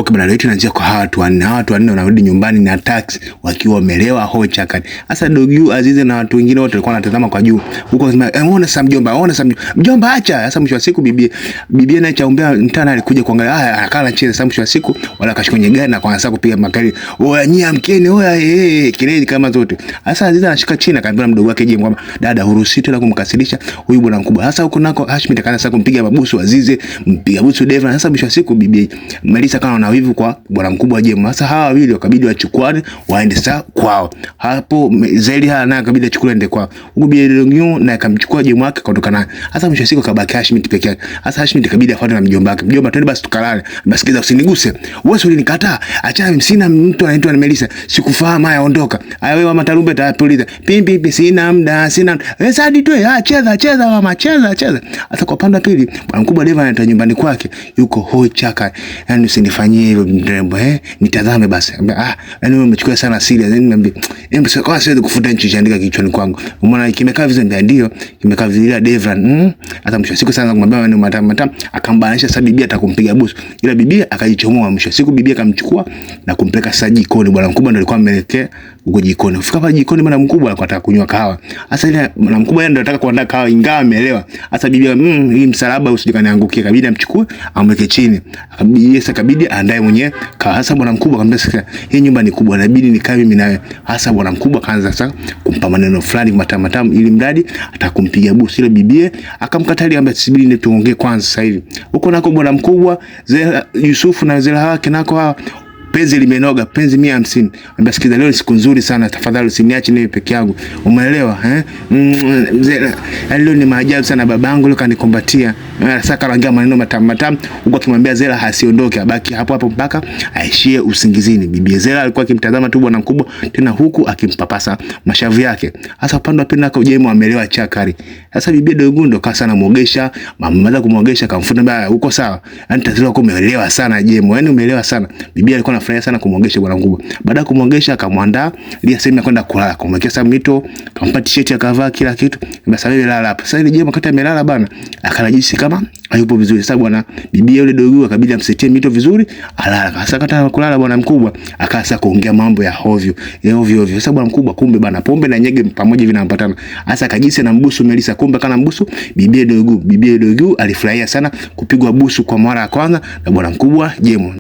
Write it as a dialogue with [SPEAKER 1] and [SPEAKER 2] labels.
[SPEAKER 1] Okay bwana, leo tunaanzia kwa watu wanne. Watu wanne wanarudi nyumbani na taxi wakiwa wamelewa hocha kali. Sasa Dogu Azizi na watu wengine wote walikuwa wanatazama kwa juu. Huko wanasema muone sasa mjomba, muone sasa mjomba acha. Sasa mwisho wa siku bibi naye chaombea mtana alikuja kuangalia akala cheza. Sasa mwisho wa siku wala akashika kwenye gari na kuanza kupiga makali. Oya nyia mkeni, oya kelele kama zote. Sasa Azizi anashika chini akamwambia mdogo wake je, kwamba dada huruhusi tena kumkasirisha huyu bwana mkubwa. Sasa huko nako Hashim akaanza sasa kumpiga mabusu Azizi, mpiga busu Deva. Sasa mwisho wa siku bibi Melissa kana na wivu kwa bwana mkubwa Jemo. Sasa hawa wawili wakabidi wachukuane waende sasa kwao. Hapo Zeliha naye akabidi achukue ende kwao. Huko Bielonyo na akamchukua Jemo wake kutoka naye. Sasa mwisho siku kabaki Hashim peke yake. Sasa Hashim ikabidi afuate na mjomba wake. Mjomba twende basi tukalale. Basi kiza usiniguse. Wewe ulinikataa. Achana sina mtu anaitwa Melissa. Sikufahamu haya ondoka. Haya wewe mama tarumbeta tuliza. Pimpi sina muda sina. Sasa hadi tu cheza mama cheza. Sasa kwa pande pili bwana mkubwa Deva anaenda nyumbani kwake. Yuko hoi chaka. Yaani usinifanyie hivyo mrembo nitazame basi. Yaani wewe umechukua sana serious. Yaani kwa siwezi kufuta nchi chaandika kichwani kwangu. Umeona kimekaa vizuri ndio kimekaa vizuri Deva. Hata mwisho siku sana kumwambia ni matam akambanisha sasa bibi atakumpiga busu. Ila bibi akajichomoa mwisho siku bibi akamchukua na kumpeleka sasa jikoni. Bwana mkubwa ndio alikuwa ameelekea huko jikoni. Kufika pale jikoni bwana mkubwa alikuwa anataka kunywa kahawa. Sasa ile bwana mkubwa yeye ndio anataka kuandaa kahawa ingawa ameelewa. Sasa bibi hii msalaba usijikaniangukie kabidi amchukue amweke chini. Kabidi aandae mwenyewe kahawa. Sasa bwana mkubwa akamwambia sasa hii nyumba ni kubwa inabidi nikae mimi nawe. Sasa bwana mkubwa kaanza sasa kumpa maneno fulani matamu ili mradi atakumpiga busu. Ile bibie akamkatalia ambaye subiri ndio tuongee kwanza sasa hivi. Huko nako bwana mkubwa Yusufu na Zela wake nako hawa penzi limenoga, penzi 150. Ambia sikiza leo siku nzuri sana, tafadhali usiniache mimi peke yangu. Umeelewa leo ni maajabu sana, babangu leo kanikumbatia. Sasa karangia maneno matamu huko akimwambia Zela hasiondoke, abaki hapo mpaka aishie usingizini. Bibi Zela alikuwa akimtazama tu bwana mkubwa tena huku akimpapasa mashavu yake. Sasa upande wa pili nako Jemo ameelewa chakari. Sasa bibi Dogo ndo kasa na muogesha, mama kumuogesha kamfuta mbaya huko sawa. Yaani tatizo kwa umeelewa sana Jemo. Yaani umeelewa sana. Bibi alikuwa anafurahia sana kumuogesha bwana mkubwa. Baada ya kumuogesha akamwandaa ili sehemu ya kwenda kulala. Kumwekea sasa mito, kampa t-shirt akavaa kila kitu. Basi wewe lala hapa. Sasa ile Jemo wakati amelala bana, akanajisi kama hayupo vizuri. Sasa bwana bibi yule Dogo akabidi amsetie mito vizuri, alala. Sasa kata kulala bwana mkubwa akaanza kuongea mambo ya hovyo. Sasa bwana mkubwa kumbe bana pombe na nyege pamoja vinampatana. Sasa akajisi na mbusu Melissa, kumbe kana mbusu bibi Dogo. Bibi Dogo alifurahia sana kupigwa busu kwa mara ya kwanza na bwana mkubwa Jemo.